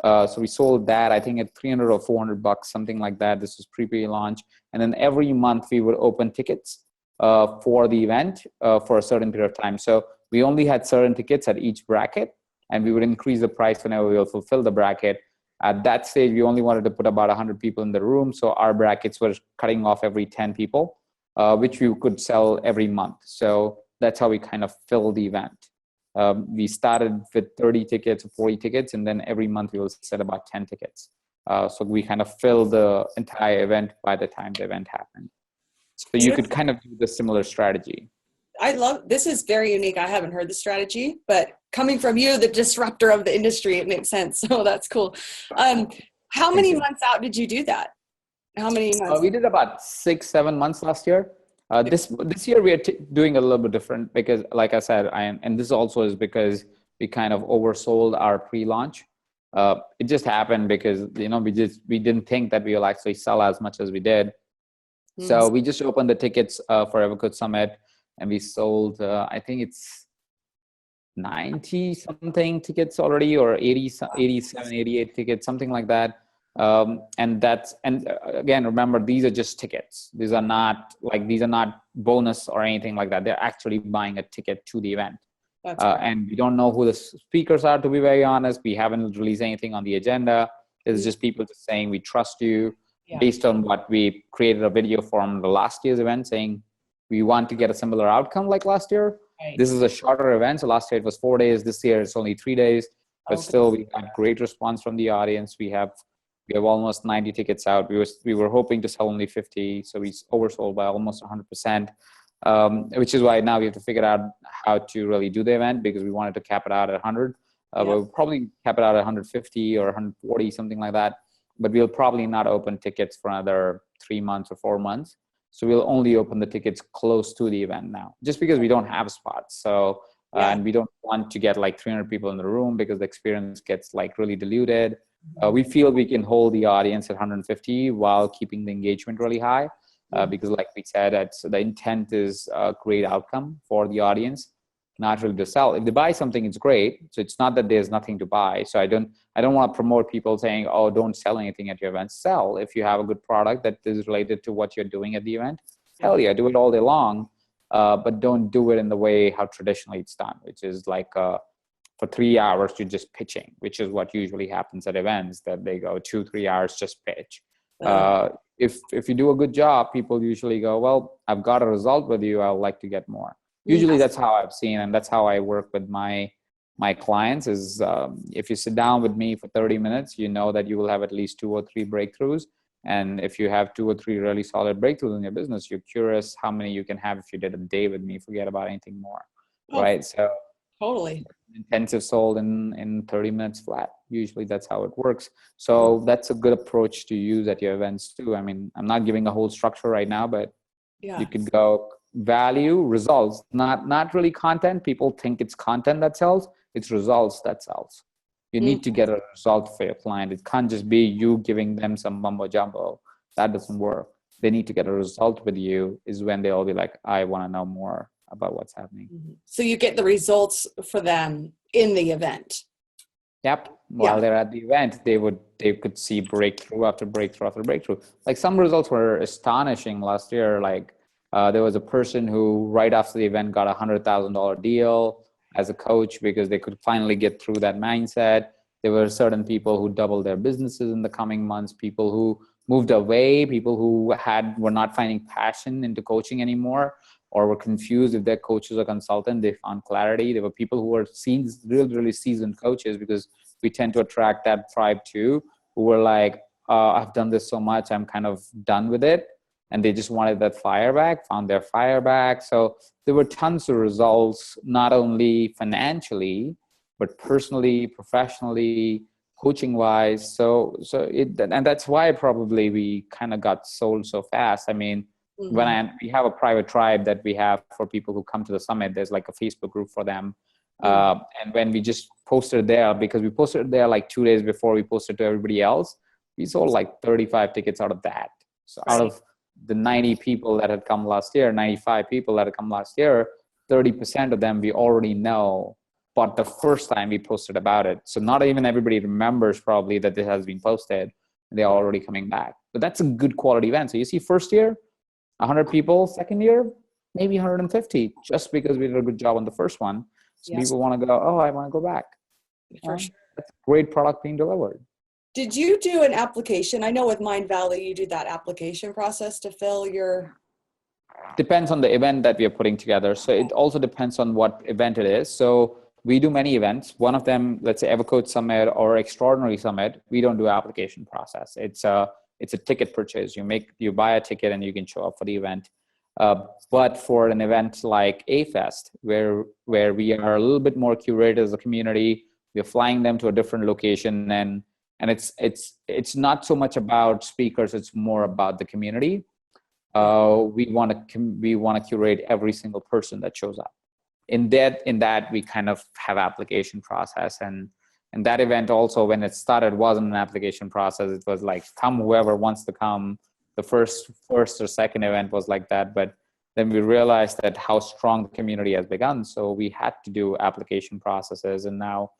So we sold that, I think, at $300 or $400, something like that. This was pre-launch. And then every month we would open tickets for the event for a certain period of time. So we only had certain tickets at each bracket, and we would increase the price whenever we will fulfill the bracket. At that stage, we only wanted to put about 100 people in the room. So our brackets were cutting off every 10 people, which we could sell every month. So that's how we kind of fill the event. We started with 30 tickets or 40 tickets, and then every month we will set about 10 tickets. So we kind of fill the entire event by the time the event happened. So you could kind of do the similar strategy. I love, this is very unique. I haven't heard the strategy, but coming from you, the disruptor of the industry, it makes sense. So that's cool. How many months out did you do that? How many months? We did about 6-7 months last year. This year we are doing a little bit different because, like I said, and this also is because we kind of oversold our pre-launch. It just happened because we didn't think that we will actually sell as much as we did. So we just opened the tickets for EVERCOACH Summit, and we sold I think it's 90 something tickets already, or 87, 88 tickets, something like that. And again, remember, these are just tickets. These are not bonus or anything like that. They're actually buying a ticket to the event. And we don't know who the speakers are, to be very honest. We haven't released anything on the agenda. It's just people just saying, we trust you, based on what we created a video from the last year's event saying, we want to get a similar outcome like last year. Right. This is a shorter event. So last year it was 4 days. This year it's only 3 days, but still we got great response from the audience. We have almost 90 tickets out. We were hoping to sell only 50. So we oversold by almost 100%, which is why now we have to figure out how to really do the event, because we wanted to cap it out at 100. But we'll probably cap it out at 150 or 140, something like that. But we'll probably not open tickets for another 3 months or 4 months. So we'll only open the tickets close to the event now, just because we don't have spots. So, and we don't want to get like 300 people in the room because the experience gets like really diluted. We feel we can hold the audience at 150 while keeping the engagement really high. Because like we said, the intent is a great outcome for the audience, not really to sell. If they buy something, it's great. So it's not that there's nothing to buy. So I don't want to promote people saying, oh, don't sell anything at your event. Sell if you have a good product that is related to what you're doing at the event. Hell yeah, do it all day long. But don't do it in the way how traditionally it's done, which is like for 3 hours you're just pitching, which is what usually happens at events, that they go 2-3 hours just pitch. If you do a good job, people usually go, well, I've got a result with you, I'd like to get more. Usually that's how I've seen, and that's how I work with my clients is if you sit down with me for 30 minutes, you know that you will have at least 2 or 3 breakthroughs. And if you have 2 or 3 really solid breakthroughs in your business, you're curious how many you can have if you did a day with me, forget about anything more. Right? So totally. Intensive sold in 30 minutes flat. Usually that's how it works. So that's a good approach to use at your events too. I mean, I'm not giving a whole structure right now, but you could go value, results, not really content. People think it's content that sells. It's results that sells. You need to get a result for your client. It can't just be you giving them some mumbo jumbo. That doesn't work. They need to get a result with you, is when they'll be like, I want to know more about what's happening. So you get the results for them in the event. Yep. While they're at the event, they could see breakthrough after breakthrough after breakthrough. Like some results were astonishing last year. Like there was a person who right after the event got $100,000 deal as a coach because they could finally get through that mindset. There were certain people who doubled their businesses in the coming months, people who moved away, people who were not finding passion into coaching anymore, or were confused if their coaches or consultant. They found clarity. There were people who were really seasoned coaches, because we tend to attract that tribe too, who were like, I've done this so much, I'm kind of done with it. And they just wanted that fire back, found their fire back. So there were tons of results, not only financially, but personally, professionally, coaching wise. And that's why probably we kind of got sold so fast. I mean, we have a private tribe that we have for people who come to the summit. There's like a Facebook group for them. And when we just posted there, because we posted there like 2 days before we posted to everybody else, we sold like 35 tickets out of that. So out of the 90 people that had come last year, 95 people that had come last year, 30% of them we already know, but the first time we posted about it. So not even everybody remembers probably that this has been posted. They're already coming back. But that's a good quality event. So you see first year, 100 people, second year, maybe 150, just because we did a good job on the first one. So people want to go, oh, I want to go back. For sure. That's a great product being delivered. Did you do an application? I know with Mindvalley, you do that application process to fill your... Depends on the event that we are putting together. So it also depends on what event it is. So We do many events. One of them, let's say EverCoach Summit or Extraordinary Summit, we don't do application process. It's a ticket purchase. You buy a ticket and you can show up for the event. But for an event like A-Fest, where we are a little bit more curated as a community, we're flying them to a different location, and it's not so much about speakers, it's more about the community. We want to curate every single person that shows up. In that we kind of have application process, and that event also, when it started, wasn't an application process. It was like, come whoever wants to come. The first or second event was like that, but then we realized that how strong the community has begun, so we had to do application processes. And now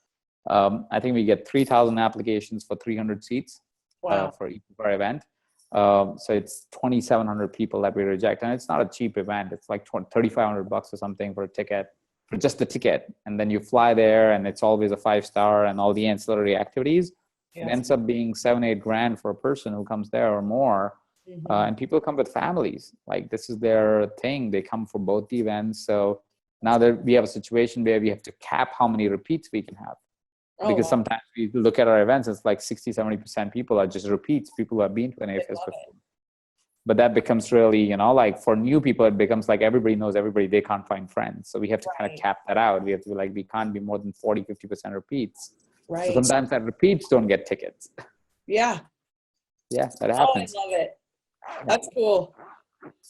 I think we get 3,000 applications for 300 seats. Wow. For each of our event. So it's 2,700 people that we reject, and it's not a cheap event. It's like $3,500 or something for a ticket, for just the ticket. And then you fly there, and it's always a 5-star, and all the ancillary activities. Yes. It ends up being $7-8 grand for a person who comes there or more. Mm-hmm. And people come with families. Like, this is their thing. They come for both the events. So now that we have a situation where we have to cap how many repeats we can have. Because sometimes we look at our events, it's like 60-70% people are just repeats, people who have been to an AFS before. But that becomes really, like for new people, it becomes like everybody knows everybody, they can't find friends. So we have to kind of cap that out. We have to be like, we can't be more than 40-50% repeats. Right. So sometimes that repeats don't get tickets. Yeah. Yeah, that happens. I love it. That's cool.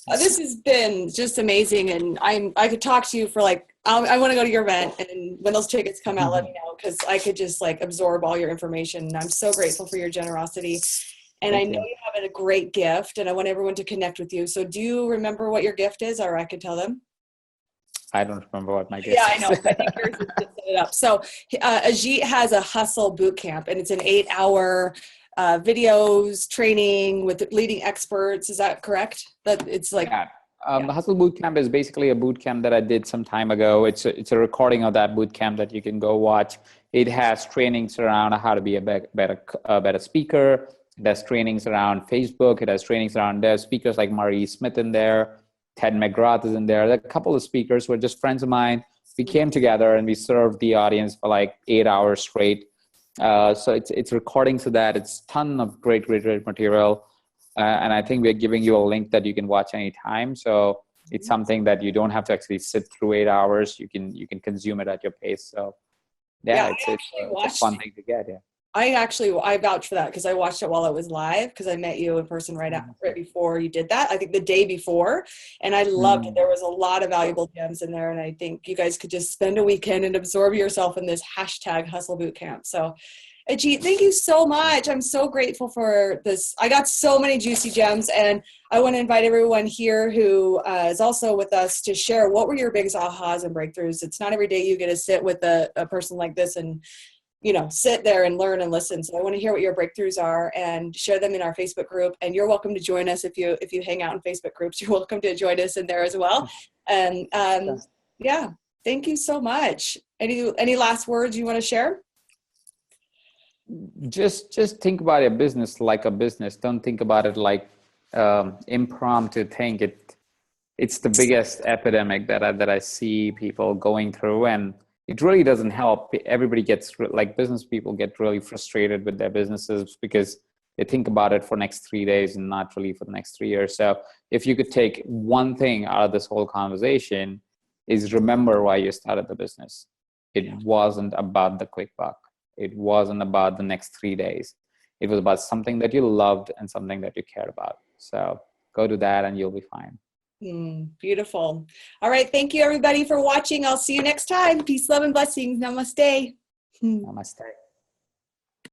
This has been just amazing, and I could talk to you for I want to go to your event, and when those tickets come out, let me know, because I could just absorb all your information. And I'm so grateful for your generosity, and I know you have a great gift, and I want everyone to connect with you. So do you remember what your gift is, or I could tell them? I don't remember what my gift is. Yeah, I know. I think yours is to set it up. So Ajit has a hustle boot camp, and it's an 8-hour videos, training with leading experts. Is that correct? That it's like the Hustle Bootcamp is basically a bootcamp that I did some time ago. It's a recording of that bootcamp that you can go watch. It has trainings around how to be a better speaker. It has trainings around Facebook. It has trainings around speakers like Marie Smith in there. Ted McGrath is in there. There are a couple of speakers who are just friends of mine. We came together and we served the audience for 8 hours straight. So it's recordings of that. It's a ton of great material. And I think we're giving you a link that you can watch anytime. So it's something that you don't have to actually sit through 8 hours. You can consume it at your pace. So it's a fun thing to get. Yeah. I vouch for that, because I watched it while it was live, because I met you in person right before you did that. I think the day before, and I loved it. There was a lot of valuable gems in there, and I think you guys could just spend a weekend and absorb yourself in this #Hustle Bootcamp. So Ajit, thank you so much. I'm so grateful for this. I got so many juicy gems, and I want to invite everyone here who is also with us to share what were your biggest ahas and breakthroughs. It's not every day you get to sit with a person like this and sit there and learn and listen. So I want to hear what your breakthroughs are and share them in our Facebook group. And you're welcome to join us if you hang out in Facebook groups. You're welcome to join us in there as well. And thank you so much. Any last words you want to share? Just think about your business like a business. Don't think about it like impromptu thing. It's the biggest epidemic that I see people going through, and it really doesn't help. Everybody gets, business people get really frustrated with their businesses because they think about it for next 3 days and not really for the next 3 years. So if you could take one thing out of this whole conversation, is remember why you started the business. It wasn't about the quick buck. It wasn't about the next 3 days. It was about something that you loved and something that you cared about. So go do that and you'll be fine. Beautiful. All right. Thank you, everybody, for watching. I'll see you next time. Peace, love, and blessings. Namaste. Namaste.